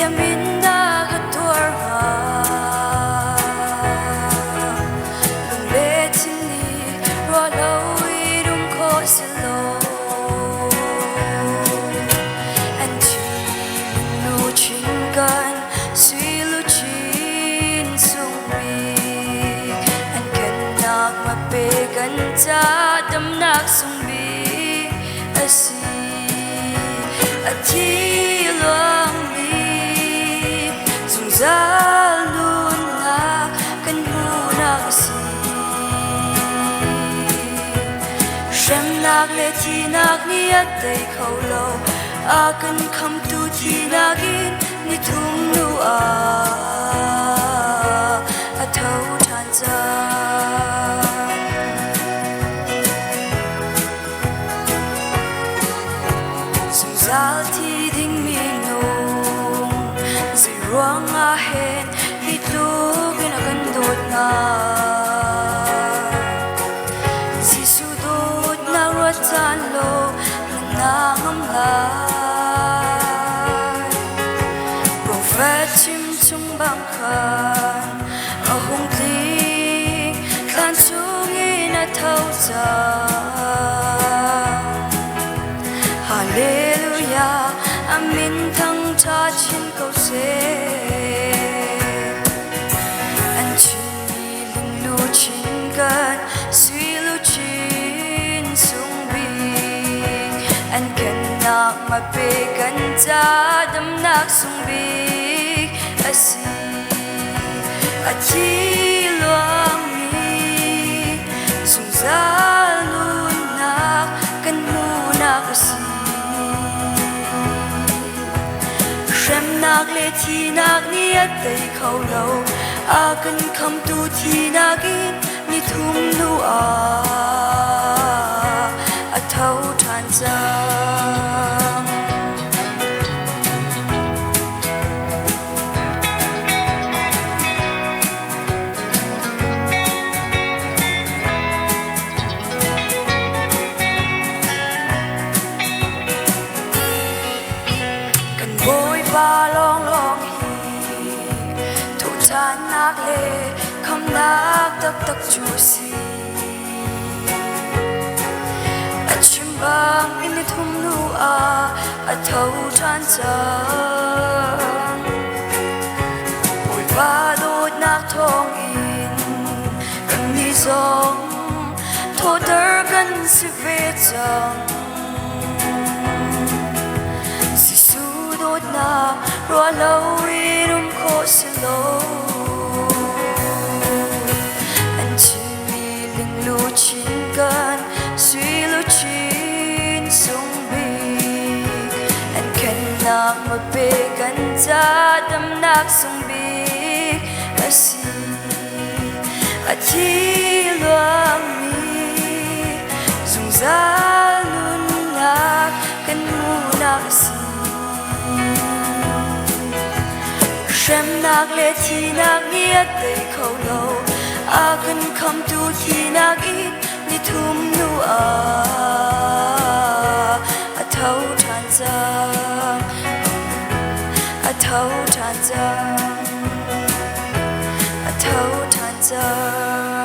minda kator ha lung le chini ro lo irum ko silo and chi lu chin gan sui lu chin sung bi and kan nak ma pe kan cha dam nak sung bi asi ati zalun na kan muna kasi shem nak le ti nak ni at day khâu lâu a kan kham tu ti nagin ni thum nu a thâu than za sung zal ti ding mi ruang a hen hi tu gina kan dot na si su dot na ro chan lo na ngam la prophet chim chung bang khan a hung ti khan chung in a thau cha hallelujah amin thang cha chin câu se anh chỉ lưng lu chin gan suy lu chin sung bi anh cần nak ma pe kan cha dam nak sung bi asi achi luang ni sung za lu nak kan mu nak asi nak le thi nak ni at day khâu lâu a kan kham tu thi nagin ni thum nu a thâu than zang kan boy ba long long hi thu chan nak le kham nak tak tak chu si a chim bang in ni thum nu a thâu than chang boy ba dot nak thong in kan ni song tho dar kan si ve chang na ro lo irum ko silo anh chỉ ling lu chin gan suy lu chin sung bi anh kan nak ma pe kan cha dam nak sung bi asi achi luang ni zung za lun nak kan mu nak asi shem nak le thi nak ni at day khâu lâu a kan kham tu thi nagin ni thum nu a thâu than zang a thâu than zang a thâu than zang